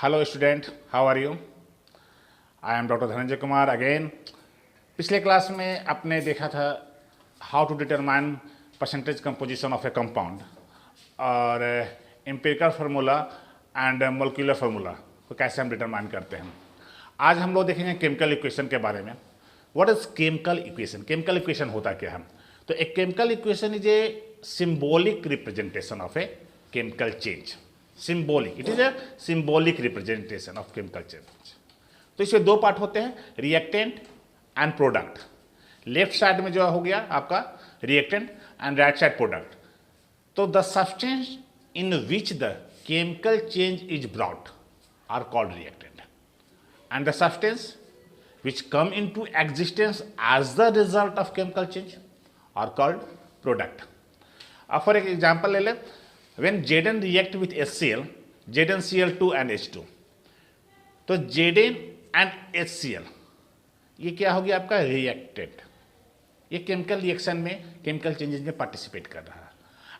Hello student, how are you? I am doctor Dhananjay Kumar again. पिछले class में आपने देखा था how to determine percentage composition of a compound और empirical formula and molecular formula को कैसे हम डिटरमाइन करते हैं। आज हम लोग देखेंगे केमिकल इक्वेशन के बारे में। What is chemical equation? Chemical equation होता क्या है? तो एक chemical equation is a symbolic representation of a chemical change. Symbolic, it is a symbolic representation of chemical change. तो इसमें दो पार्ट होते हैं, reactant and product. Left side में जो हो गया आपका reactant and right side product. तो the substance in which the chemical change is brought are called reactant and the substance which come into existence as the result of chemical change are called product. For example ले ले, when Zn react with HCl, ZnCl2 and H2, तो Zn and HCl ये क्या हो गया आपका reactant. ये chemical reaction में, केमिकल चेंजेस में पार्टिसिपेट कर रहा है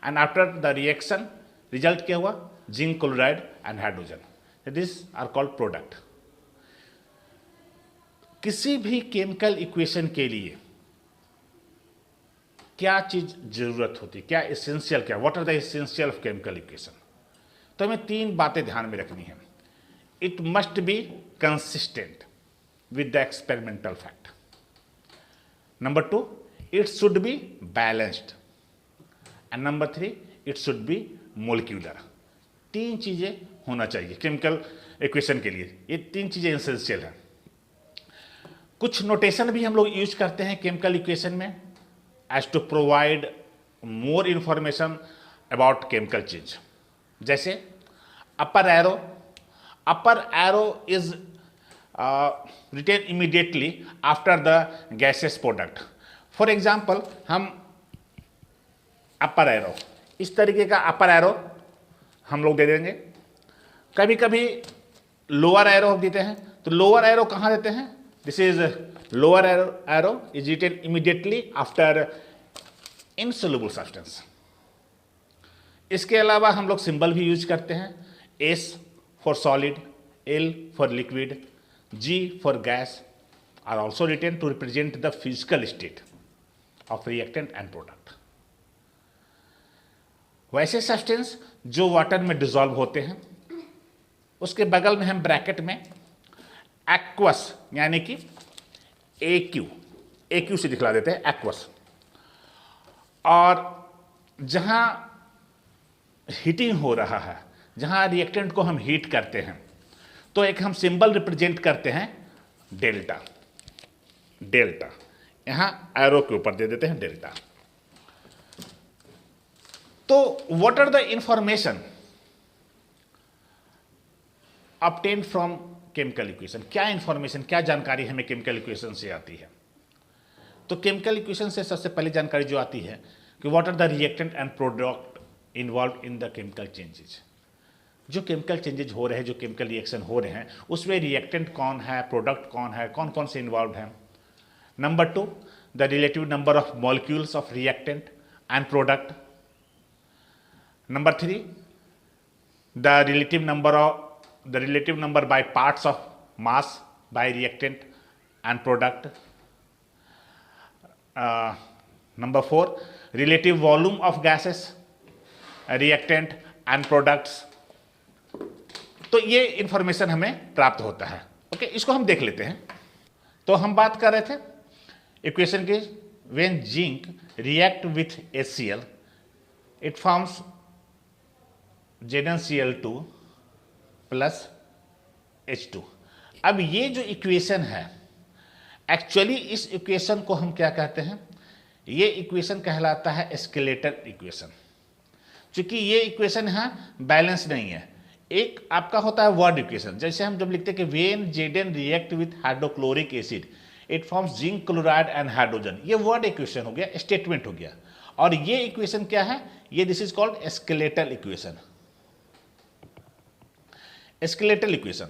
and after the reaction result क्या हुआ? Zinc chloride and hydrogen, this are called product. किसी भी केमिकल इक्वेशन के लिए क्या चीज जरूरत होती है, क्या एसेंशियल, क्या what are the essential of chemical equation? तो हमें तीन बातें ध्यान में रखनी है। It must be consistent with the experimental fact. Number two, it should be balanced and number three, it should be molecular. तीन चीजें होना चाहिए केमिकल इक्वेशन के लिए। ये तीन चीजें एसेंशियल हैं। कुछ नोटेशन भी हम लोग यूज करते हैं केमिकल इक्वेशन में as to provide more information about chemical change. जैसे upper arrow is written immediately after the gases product. For example हम अपर एरो, इस तरीके का अपर एरो हम लोग दे देंगे। कभी कभी लोअर एरो देते हैं। तो लोअर एरो कहाँ देते हैं? This is lower arrow is written immediately after insoluble substance. इसके अलावा हम लोग सिंबल भी यूज करते हैं। S for solid, L for liquid, G for gas are also written to represent the physical state of reactant and product. वैसे substance जो water में डिसॉल्व होते हैं उसके बगल में हम ब्रैकेट में एक्वस यानी कि AQ से दिखला देते हैं एक्वस। और जहां हीटिंग हो रहा है, जहां रिएक्टेंट को हम हीट करते हैं, तो एक हम सिंबल रिप्रेजेंट करते हैं डेल्टा। यहां एरो के ऊपर दे देते हैं डेल्टा। तो what are the information obtained from chemical equation? क्या इंफॉर्मेशन, क्या जानकारी हमें केमिकल इक्वेशन से आती है? तो केमिकल इक्वेशन से सबसे पहली जानकारी जो आती है कि what are the reactant and product involve in the chemical changes. जो केमिकल चेंजेज हो रहे हैं, जो केमिकल रिएक्शन हो रहे हैं, उसमें रिएक्टेंट कौन है, प्रोडक्ट कौन है, कौन कौन से इन्वॉल्व हैं। Number two, the relative number of molecules of reactant and product. Number three, the relative number by parts of mass by reactant and product. Number four, relative volume of gases, reactant and products. तो ये information हमें प्राप्त होता है। Okay, इसको हम देख लेते हैं। तो हम बात कर रहे थे इक्वेशन की, when zinc react with HCl it forms ZnCl2 plus H2। अब ये जो इक्वेशन है, एक्चुअली इस इक्वेशन को हम क्या कहते हैं? ये इक्वेशन कहलाता है एस्केलेटर इक्वेशन। क्योंकि ये इक्वेशन यहाँ बैलेंस नहीं है। एक आपका होता है वर्ड इक्वेशन, जैसे हम जब लिखते हैं कि when Zn react with hydrochloric acid it forms zinc chloride and hydrogen, ये वर्ड इक्वेशन हो गया, स्टेटमेंट हो गया। और ये इक्वेशन क्या है? ये this is called escalator equation. Skeletal equation.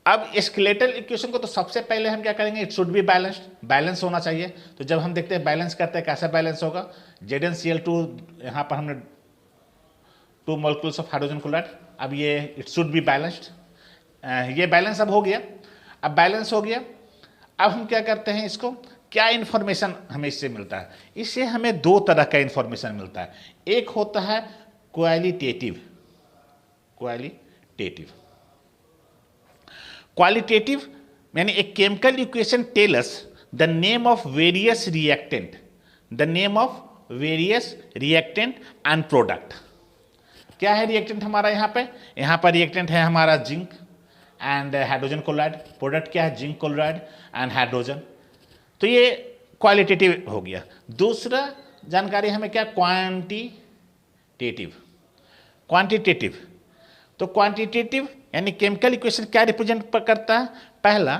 अब एस्केलेटल इक्वेशन को तो सबसे पहले हम क्या करेंगे? It should be balanced, balance होना चाहिए। तो जब हम देखते हैं बैलेंस करते हैं, कैसा बैलेंस होगा? ZnCl2, यहां पर हमने 2 molecules ऑफ हाइड्रोजन क्लोराइड। अब ये इट शुड बी बैलेंस्ड। ये बैलेंस अब हो गया। अब बैलेंस हो गया, अब हम क्या करते हैं, इसको क्या इंफॉर्मेशन हमें इससे मिलता है? इससे हमें दो तरह का इंफॉर्मेशन मिलता है। एक होता है क्वालिटेटिव, क्वालिटेटिव यानी एक chemical equation tell us the name of various reactant, and product. क्या है रिएक्टेंट हमारा? यहाँ पर रिएक्टेंट है हमारा zinc and hydrogen chloride, product क्या है? Zinc chloride and hydrogen. तो ये क्वालिटेटिव हो गया। दूसरा जानकारी हमें क्या? क्वांटिटेटिव। तो क्वांटिटेटिव यानी केमिकल इक्वेशन क्या रिप्रेजेंट करता है? पहला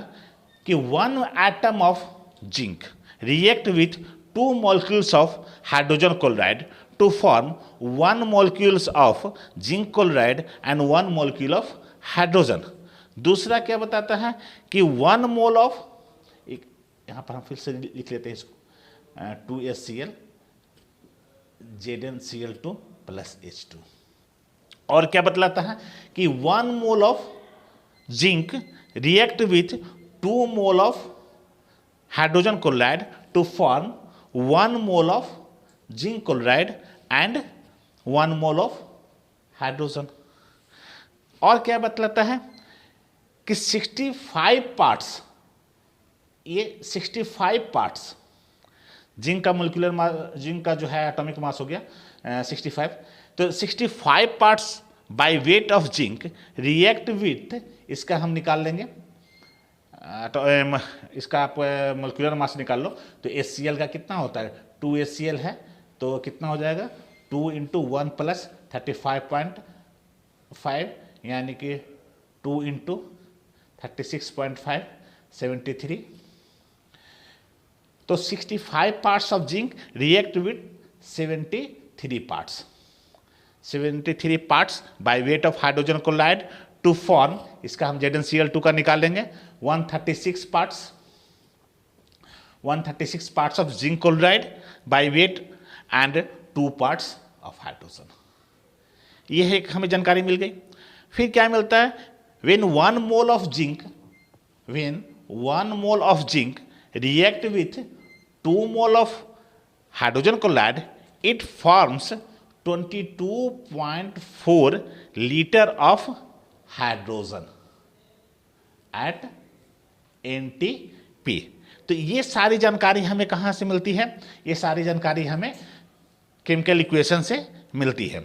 कि 1 atom of zinc react with 2 molecules of hydrogen chloride to form 1 molecules of zinc chloride and 1 molecule of hydrogen. दूसरा क्या बताता है कि 1 मोल ऑफ, यहाँ पर हम फिर से लिख लेते हैं इसको, 2HCl ZnCl2 प्लस H2। और क्या बतलाता है कि 1 mole of zinc react with 2 mole of hydrogen chloride to form 1 mole of zinc chloride and 1 mole of hydrogen. और क्या बतलाता है कि 65 पार्ट्स, ये 65 पार्ट्स जिंक का मोलिकुलर मास, जिंक का जो है एटॉमिक मास हो गया 65। तो 65 parts by weight of zinc react with, इसका हम निकाल लेंगे, तो इसका आप मोलिकुलर मास निकाल लो। तो HCl का कितना होता है? 2HCl है, तो कितना हो जाएगा? 2 × 1 + 35.5 यानी कि 2 × 36.5 73। तो 65 parts of zinc react with 73 parts, 73 parts by weight of hydrogen chloride to form, इसका हम ZnCl2 का निकालेंगे, 136 parts of zinc chloride by weight and 2 parts of hydrogen. यह एक हमें जानकारी मिल गई। फिर क्या मिलता है? when 1 mole of zinc react with 2 mole of hydrogen chloride, it forms 22.4 liter of hydrogen at NTP। तो ये सारी जानकारी हमें कहाँ से मिलती है? ये सारी जानकारी हमें केमिकल इक्वेशन से मिलती है।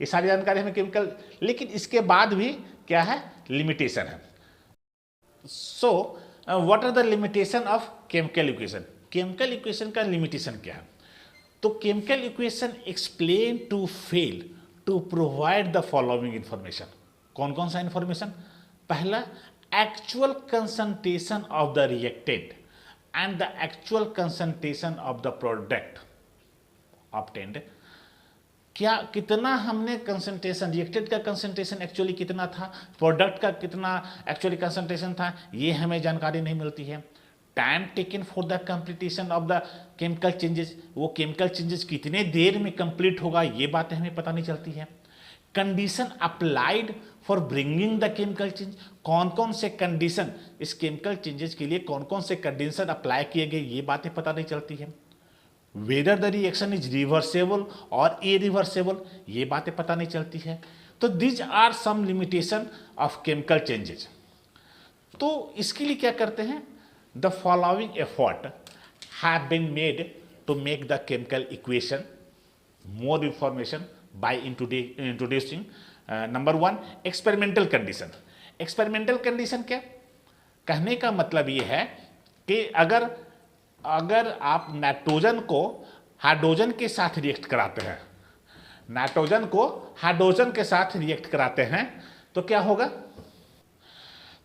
ये सारी जानकारी हमें केमिकल, लेकिन इसके बाद भी क्या है? लिमिटेशन है। So what are the limitation of chemical equation? Chemical equation का लिमिटेशन क्या है? तो chemical equation explain to fail to provide the following information. कौन कौन सा इंफॉर्मेशन? पहला, actual concentration of the reactant and the actual concentration of the product obtained. क्या कितना हमने कंसंट्रेशन, रिएक्टेंट का कंसंट्रेशन एक्चुअली कितना था, प्रोडक्ट का कितना एक्चुअली कंसंट्रेशन था, ये हमें जानकारी नहीं मिलती है। Time taken for the completion of the chemical changes, वो केमिकल चेंजेस कितने देर में कंप्लीट होगा, ये बातें हमें पता नहीं चलती है। Condition applied for bringing the chemical change, कौन कौन से कंडीशन इस केमिकल चेंजेस के लिए, कौन कौन से कंडीशन अप्लाई किए गए, ये बातें पता नहीं चलती है। Whether the reaction is reversible और इरिवर्सेबल, ये बातें पता नहीं चलती है। तो these are some limitation of chemical changes. तो इसके लिए क्या करते हैं? The following effort have been made to make the chemical equation more information by introducing number 1 experimental condition. Experimental condition क्या? कहने का मतलब ये है कि अगर आप नाइट्रोजन को हाइड्रोजन के साथ रिएक्ट कराते हैं, नाइट्रोजन को हाइड्रोजन के साथ रिएक्ट कराते हैं, तो क्या होगा?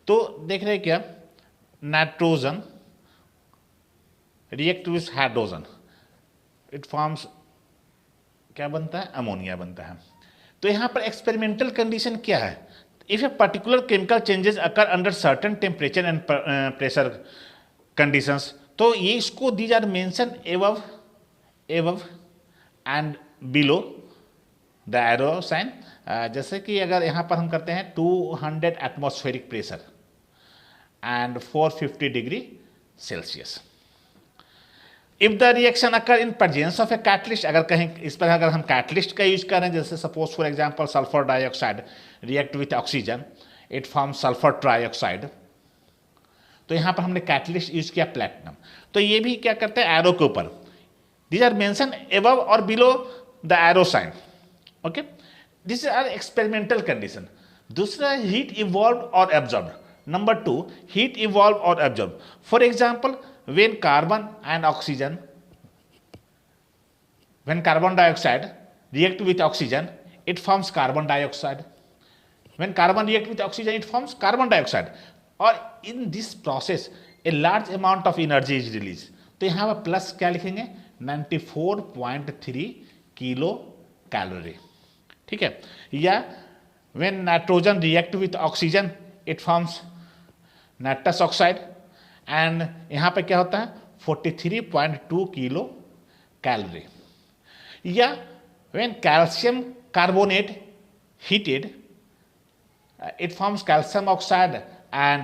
तो देख रहे हैं क्या? Nitrogen react with hydrogen, it forms, क्या बनता है? अमोनिया बनता है। तो यहां पर एक्सपेरिमेंटल कंडीशन क्या है? If a particular chemical changes occur under certain temperature and pressure conditions, तो ये इसको these are mention above and below the arrow sign जैसे कि अगर यहाँ पर हम करते हैं 200 atmospheric pressure and 450 degree Celsius, if the reaction occur in presence of a catalyst, अगर कहीं इस पर अगर हम कैटलिस्ट का यूज करें, जैसे suppose for example sulphur dioxide react with oxygen, it form sulphur trioxide, तो यहाँ पर हमने कैटलिस्ट यूज किया प्लैटिनम। तो ये भी क्या करते हैं एरो के ऊपर, दीज आर मेंशन एबव और below the arrow sign, okay, this are experimental condition. दूसरा हीट इवॉल्व और एब्जॉर्ब। नंबर 2 हीट इवॉल्व और absorb, for example when carbon and oxygen, when carbon dioxide react with oxygen, it forms carbon dioxide. When carbon react with oxygen, it forms carbon dioxide. और in this process a large amount of energy is released. तो यहाँ पर plus क्या लिखेंगे 94.3 kilo calorie, ठीक है। या when nitrogen react with oxygen, it forms nitrous oxide and यहाँ पे क्या होता है 43.2 किलो कैलोरी। या when calcium carbonate heated, it forms calcium oxide and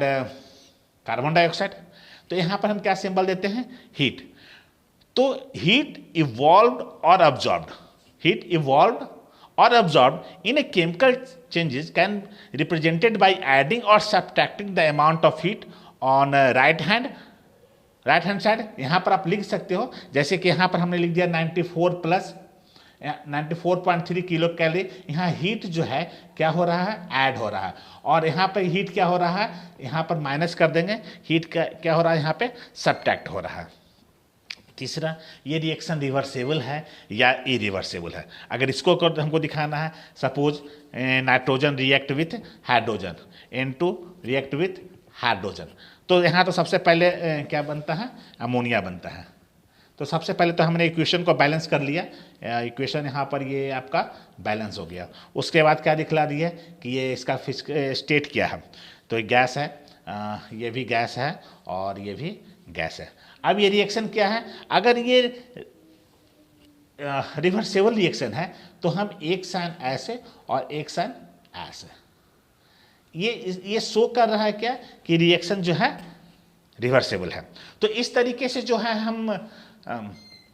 carbon dioxide. तो यहाँ पर हम क्या सिंबल देते हैं हीट। तो हीट इवॉल्व्ड और अब्जॉर्ब्ड, हीट इवॉल्व्ड और absorbed in a chemical changes can represented by adding और subtracting the amount of heat on right hand side. यहाँ पर आप लिख सकते हो, जैसे कि यहाँ पर हमने लिख दिया 94 प्लस 94.3 किलो कैलोरी। यहाँ हीट जो है क्या हो रहा है ऐड हो रहा है, और यहाँ पर हीट क्या हो रहा है, यहाँ पर माइनस कर देंगे, हीट क्या हो रहा है यहाँ पे सब्ट्रैक्ट हो रहा है। तीसरा, ये रिएक्शन रिवर्सेबल है या इरिवर्सेबल है। अगर इसको हमको दिखाना है, suppose nitrogen react with hydrogen, N2 react with hydrogen, तो यहाँ तो सबसे पहले क्या बनता है अमोनिया बनता है। तो सबसे पहले तो हमने इक्वेशन को बैलेंस कर लिया, इक्वेशन यहाँ पर ये आपका बैलेंस हो गया। उसके बाद क्या दिखला दिया कि ये इसका स्टेट क्या है, तो ये गैस है, ये भी गैस है और ये भी गैस है। अब ये रिएक्शन क्या है, अगर ये रिवर्सेबल रिएक्शन है तो हम एक साइन ऐसे और एक साइन ऐसे, ये शो कर रहा है क्या कि रिएक्शन जो है रिवर्सेबल है। तो इस तरीके से जो है हम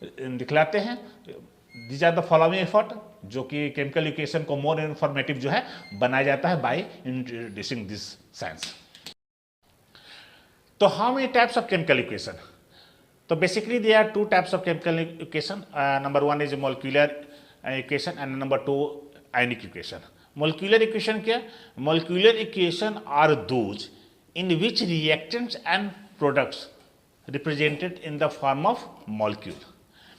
दिखलाते हैं। These are the following effort, जो कि केमिकल इक्वेशन को मोर इंफॉर्मेटिव जो है बनाया जाता है बाय इंट्रोड्यूसिंग दिस साइंस। तो how many types of chemical equation? तो basically there are 2 types of chemical equation. Number 1 is molecular equation and number 2 ionic equation. Molecular equation क्या? Molecular equation are those in which reactants and products represented in the form of molecule,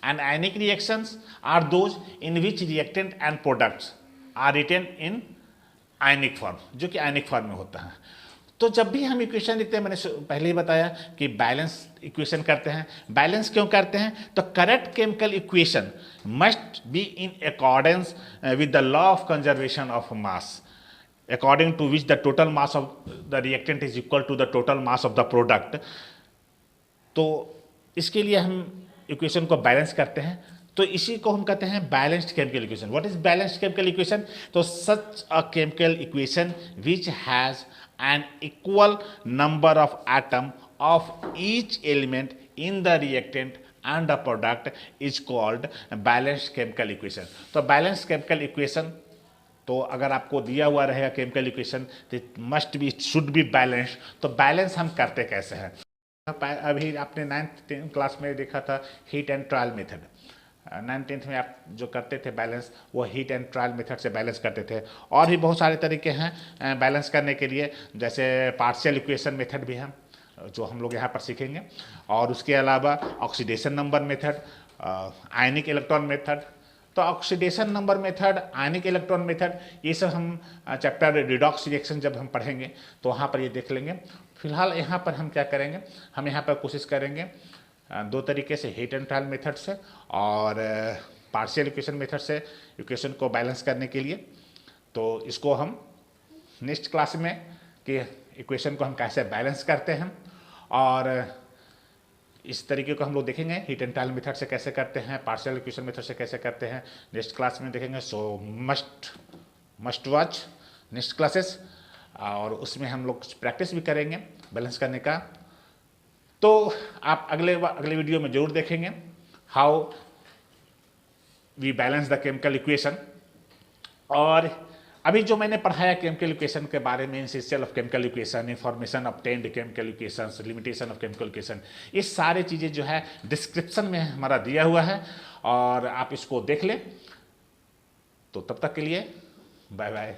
and ionic reactions are those in which reactant and products are written in ionic form, जो कि ionic form में होता है। तो जब भी हम equation लिखते हैं, मैंने पहले ही बताया कि बैलेंस इक्वेशन करते हैं। बैलेंस क्यों करते हैं? तो correct chemical equation must be in accordance with the law of conservation of mass, according to which the total mass of the reactant is equal to the total mass of the product. तो इसके लिए हम equation को balance करते हैं, तो इसी को हम कहते हैं balanced chemical equation. What is balanced chemical equation? तो such a chemical equation which has an equal number of atom of each element in the reactant and the product is called balanced chemical equation। तो balanced chemical equation, तो अगर आपको दिया हुआ रहेगा chemical equation तो must be should be balance. तो balance हम करते कैसे हैं? अभी आपने 9th क्लास में देखा था heat and trial method. 9th में आप जो करते थे बैलेंस, वो हीट एंड ट्रायल मेथड से बैलेंस करते थे। और भी बहुत सारे तरीके हैं बैलेंस करने के लिए, जैसे पार्शियल इक्वेशन मेथड भी है जो हम लोग यहाँ पर सीखेंगे, और उसके अलावा ऑक्सीडेशन नंबर मेथड, आयनिक इलेक्ट्रॉन मेथड। तो ऑक्सीडेशन नंबर मेथड, आयनिक इलेक्ट्रॉन मेथड, ये सब हम चैप्टर रिडॉक्स रिएक्शन जब हम पढ़ेंगे तो वहाँ पर ये देख लेंगे। फिलहाल यहाँ पर हम क्या करेंगे, हम यहाँ पर कोशिश करेंगे 2 तरीके से, हीट एंड ट्रायल मेथड से और पार्शियल इक्वेशन मेथड से इक्वेशन को बैलेंस करने के लिए। तो इसको हम नेक्स्ट क्लास में कि इक्वेशन को हम कैसे बैलेंस करते हैं और इस तरीके को हम लोग देखेंगे, हीट एंड ट्रायल मेथड से कैसे करते हैं, पार्शियल इक्वेशन मेथड से कैसे करते हैं, नेक्स्ट क्लास में देखेंगे। सो मस्ट वॉच नेक्स्ट क्लासेस, और उसमें हम लोग कुछ प्रैक्टिस भी करेंगे बैलेंस करने का। तो आप अगले वीडियो में जरूर देखेंगे how we balance the chemical equation. और अभी जो मैंने पढ़ाया केमिकल इक्वेशन के बारे में, essential of chemical equation, information obtained chemical equations, limitation of chemical equation, ये सारे चीज़ें जो है डिस्क्रिप्शन में हमारा दिया हुआ है और आप इसको देख लें। तो तब तक के लिए बाय बाय।